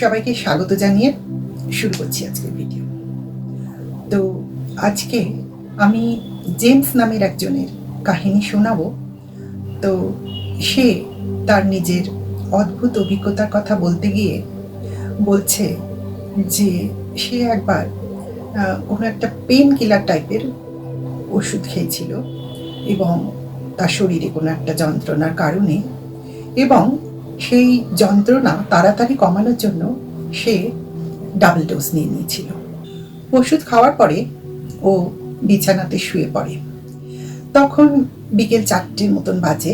সবাইকে স্বাগত জানিয়ে শুরু করছি আজকের ভিডিও। তো আজকে আমি জেমস নামের একজনের কাহিনী শোনাবো। তো সে তার নিজের অদ্ভুত অভিজ্ঞতার কথা বলতে গিয়ে বলছে যে সে একবার কোনো একটা পেন কিলার টাইপের ওষুধ খেয়েছিল এবং তার শরীরে কোনো একটা যন্ত্রণার কারণে, এবং সেই যন্ত্রণা তাড়াতাড়ি কমানোর জন্য সে ডাবল ডোজ নিয়ে নিয়েছিল। ওষুধ খাওয়ার পরে ও বিছানাতে শুয়ে পড়ে। তখন বিকেল 4টের মতন বাজে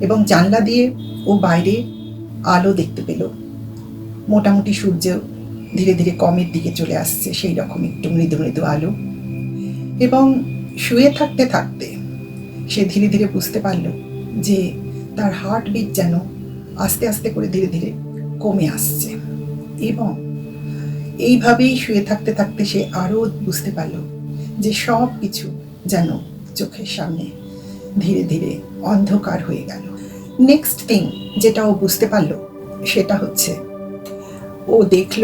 এবং জানলা দিয়ে ও বাইরে আলো দেখতে পেল। মোটামুটি সূর্য ধীরে ধীরে কমের দিকে চলে আসছে, সেই রকম একটু মৃদু মৃদু আলো। এবং শুয়ে থাকতে থাকতে সে ধীরে ধীরে বুঝতে পারল যে তার হার্টবিট যেন আস্তে আস্তে করে ধীরে ধীরে কমে আসছে। এবং এইভাবেই শুয়ে থাকতে থাকতে সে আরও বুঝতে পারল যে সব কিছু যেন চোখের সামনে ধীরে ধীরে অন্ধকার হয়ে গেল। নেক্সট থিং যেটা ও বুঝতে পারল সেটা হচ্ছে ও দেখল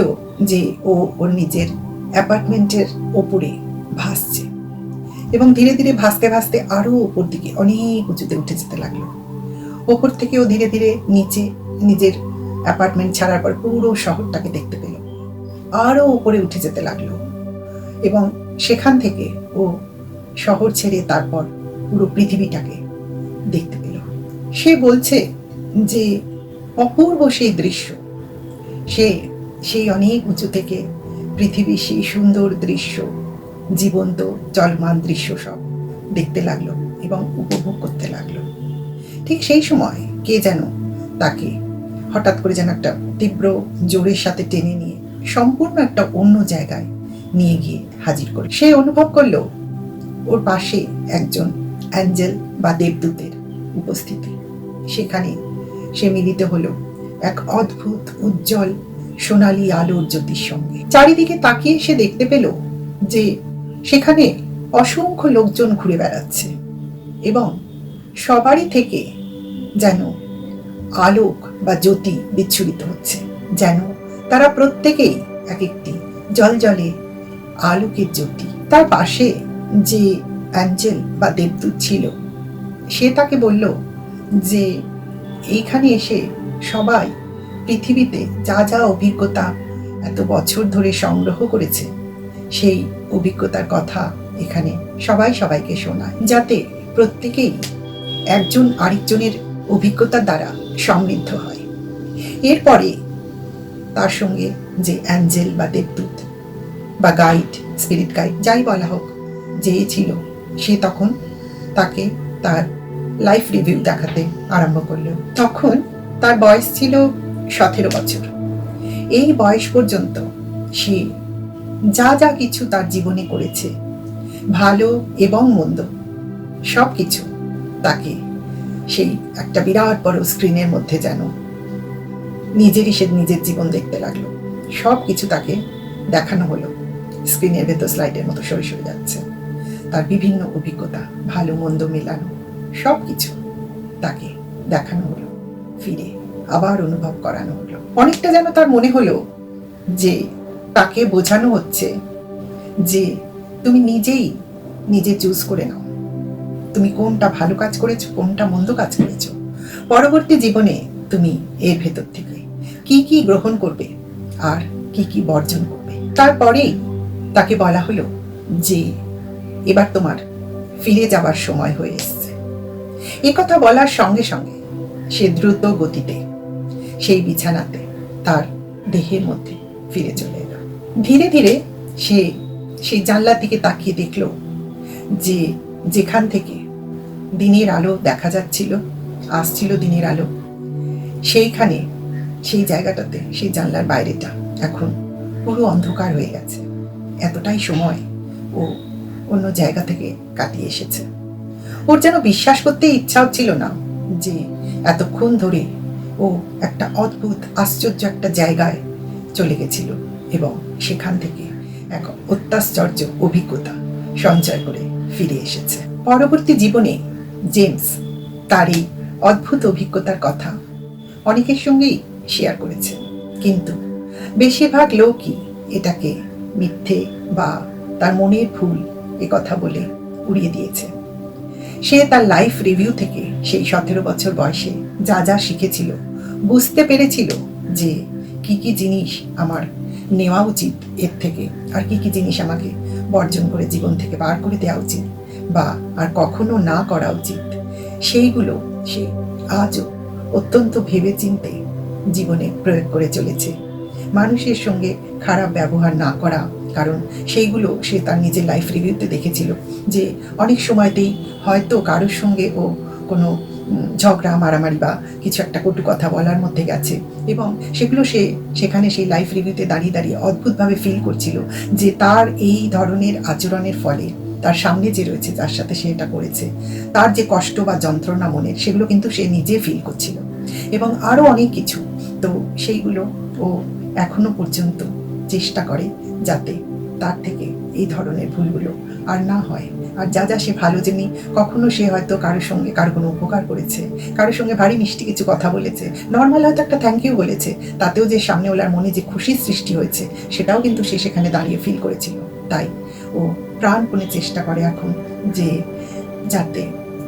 যে ও ওর নিজের অ্যাপার্টমেন্টের ওপরে ভাসছে এবং ধীরে ধীরে ভাসতে ভাসতে আরও ওপর দিকে অনেক উঁচুতে উঠে যেতে লাগলো। ওপর থেকে ও ধীরে ধীরে নিচে নিজের অ্যাপার্টমেন্ট ছাড়ার পর পুরো শহরটাকে দেখতে পেল। আরও উপরে উঠে যেতে লাগলো এবং সেখান থেকে ও শহর ছেড়ে তারপর পুরো পৃথিবীটাকে দেখতে পেল। সে বলছে যে অপূর্ব সেই দৃশ্য, সে সেই অনেক উঁচু থেকে পৃথিবীর সেই সুন্দর দৃশ্য, জীবন্ত চলমান দৃশ্য সব দেখতে লাগলো এবং উপভোগ করতে লাগলো। ঠিক সেই সময় কে যেন তাকে হঠাৎ করে যেন একটা তীব্র জোরের সাথে টেনে নিয়ে সম্পূর্ণ একটা অন্য জায়গায় নিয়ে গিয়ে হাজির করে। সে অনুভব করলো ওর পাশে একজন অ্যাঞ্জেল বা দেবদূতের উপস্থিতি। সেখানে সে মিলিত হলো এক অদ্ভুত উজ্জ্বল সোনালী আলোর জ্যোতির সঙ্গে। চারিদিকে তাকিয়ে সে দেখতে পেল যে সেখানে অসংখ্য লোকজন ঘুরে বেড়াচ্ছে এবং সবারই থেকে যেন আলোক বা জ্যোতি বিচ্ছুরিত হচ্ছে, যেন তারা প্রত্যেকেই এক একটি জলজলে আলোকের জ্যোতি। তার পাশে যে অ্যাঞ্জেল বা দেবদূত ছিল সে তাকে বলল যে এইখানে এসে সবাই পৃথিবীতে যা যা অভিজ্ঞতা এত বছর ধরে সংগ্রহ করেছে সেই অভিজ্ঞতার কথা এখানে সবাই সবাইকে শোনায়, যাতে প্রত্যেকেই একজন আরেকজনের অভিজ্ঞতার দ্বারা সমৃদ্ধ হয়। এরপরে তার সঙ্গে যে অ্যাঞ্জেল বা দেবদূত বা গাইড, স্পিরিট গাইড যাই বলা হোক, যে ছিল, সে তখন তাকে তার লাইফ রিভিউ দেখাতে আরম্ভ করলো। তখন তার বয়স ছিল 17 বছর। এই বয়স পর্যন্ত সে যা যা কিছু তার জীবনে করেছে, ভালো এবং মন্দ, সব কিছু তাকে সেই একটা বিরাট বড় স্ক্রিনের মধ্যে যেন নিজেরই সে নিজের জীবন দেখতে লাগলো। সব কিছু তাকে দেখানো হলো, স্ক্রিনের ভেতর স্লাইডের মতো সরে সরে যাচ্ছে। তার বিভিন্ন অভিজ্ঞতা, ভালো মন্দ মেলানো সব কিছু তাকে দেখানো হলো, ফিরে আবার অনুভব করানো হলো। অনেকটা যেন তার মনে হলো যে তাকে বোঝানো হচ্ছে যে তুমি নিজেই নিজে চুজ করে নাও, তুমি কোনটা ভালো কাজ করেছো, কোনটা মন্দ কাজ করেছো। পরবর্তী জীবনে তুমি এর ভেতর থেকে কি কি গ্রহণ করবে আর কি কি বর্জন করবে। তারপরেই তাকে বলা হলো যে এবার তোমার ফিরে যাবার সময় হয়ে এসছে। এ কথা বলার সঙ্গে সঙ্গে সে দ্রুত গতিতে সেই বিছানাতে তার দেহের মধ্যে ফিরে চলে এলো। ধীরে ধীরে সে সেই জানলার দিকে তাকিয়ে দেখল যে যেখান থেকে দিনের আলো দেখা যাচ্ছিল, আসছিল দিনের আলো, সেইখানে সেই জায়গাটাতে সেই জানলার বাইরেটা এখন পুরো অন্ধকার হয়ে গেছে। এতটাই সময় ও অন্য জায়গা থেকে কাটিয়ে এসেছে। ওর যেন বিশ্বাস করতে ইচ্ছা হচ্ছিল না যে এতক্ষণ ধরে ও একটা অদ্ভুত আশ্চর্য একটা জায়গায় চলে গেছিল এবং সেখান থেকে এক অত্যাশ্চর্য অভিজ্ঞতা সঞ্চয় করে ফিরে এসেছে। পরবর্তী জীবনে জেমস তার এই অদ্ভুত অভিজ্ঞতার কথা অনেকের সঙ্গেই শেয়ার করেছে, কিন্তু বেশিরভাগ লোকই এটাকে মিথ্যে বা তার মনের ভুল এ কথা বলে উড়িয়ে দিয়েছে। সে তার লাইফ রিভিউ থেকে সেই 17 বছর বয়সে যা যা শিখেছিল, বুঝতে পেরেছিল যে কি কি জিনিস আমার নেওয়া উচিত এর থেকে, আর কি কি জিনিস আমাকে বর্জন করে জীবন থেকে বার করে দেওয়া উচিত বা আর কখনো না করা উচিত, সেইগুলো সে আজও অত্যন্ত ভেবেচিন্তে জীবনে প্রয়োগ করে চলেছে। মানুষের সঙ্গে খারাপ ব্যবহার না করা, কারণ সেইগুলো সে তার নিজের লাইফ রিভিউতে দেখেছিল যে অনেক সময়তেই হয়তো কারোর সঙ্গে ও কোনো ঝগড়া মারামারি বা কিছু একটা কটু কথা বলার মধ্যে গেছে, এবং সেগুলো সে সেখানে সেই লাইফ রিভিউতে দাঁড়িয়ে দাঁড়িয়ে অদ্ভুতভাবে ফিল করছিল যে তার এই ধরনের আচরণের ফলে তার সামনে যে রয়েছে যার সাথে সে এটা করেছে, তার যে কষ্ট বা যন্ত্রণা মনের, সেগুলো কিন্তু সে নিজে ফিল করছিল, এবং আরও অনেক কিছু। তো সেইগুলো ও এখনো পর্যন্ত চেষ্টা করে যাতে তার থেকে এই ধরনের ভুলগুলো আর না হয়। আর যা যা সে ভালো জেনে, কখনো সে হয়তো কারোর সঙ্গে কারো কোনো উপকার করেছে, কারোর সঙ্গে ভারী মিষ্টি কিছু কথা বলেছে, নর্মাল হয়তো একটা থ্যাংক ইউ বলেছে, তাতেও যে সামনেওয়ালার মনে যে খুশির সৃষ্টি হয়েছে সেটাও কিন্তু সে সেখানে দাঁড়িয়ে ফিল করেছিল। তাই ও প্রাণপণে চেষ্টা করে এখন যে যাতে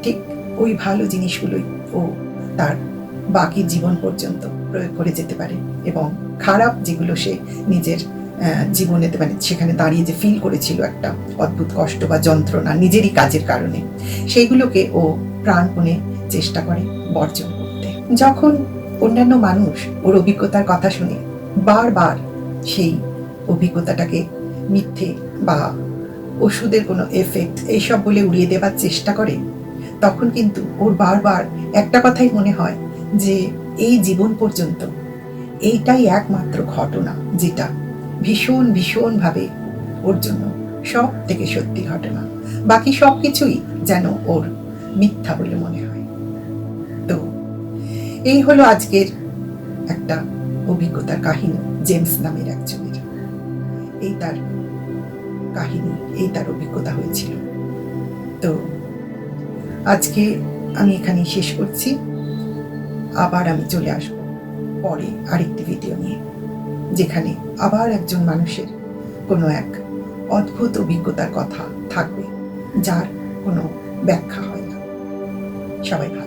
ঠিক ওই ভালো জিনিসগুলোই ও তার বাকি জীবন পর্যন্ত প্রয়োগ করে যেতে পারে, এবং খারাপ যেগুলো সে নিজের জীবনেতে মানে সেখানে দাঁড়িয়ে যে ফিল করেছিল একটা অদ্ভুত কষ্ট বা যন্ত্রণা নিজেরই কাজের কারণে, সেইগুলোকে ও প্রাণপণে চেষ্টা করে বর্জন করতে। যখন অন্যান্য মানুষ ওর অভিজ্ঞতার কথা শুনে বারবার সেই অভিজ্ঞতাটাকে মিথ্যে বা ওষুধের কোনো এফেক্ট এইসব বলে উড়িয়ে দেবার চেষ্টা করে, তখন কিন্তু ওর বারবার একটা কথাই মনে হয় যে এই জীবন পর্যন্ত এইটাই একমাত্র ঘটনা যেটা ভীষণ ভীষণভাবে ওর জন্য সব থেকে সত্যি ঘটনা, বাকি সব কিছুই যেন ওর মিথ্যা বলে মনে হয়। তো এই হলো আজকের একটা অভিজ্ঞতার কাহিনী জেমস নামের একজনের। এই তার কাহিনী, এই তার অভিজ্ঞতা হয়েছিল। তো আজকে আমি এখানেই শেষ করছি। আবার আমি চলে আসব পরে আরেকটি ভিডিও নিয়ে, যেখানে আবার একজন মানুষের কোনো এক অদ্ভুত অভিজ্ঞতার কথা থাকবে যার কোনো ব্যাখ্যা হয় না। সবাই ভালো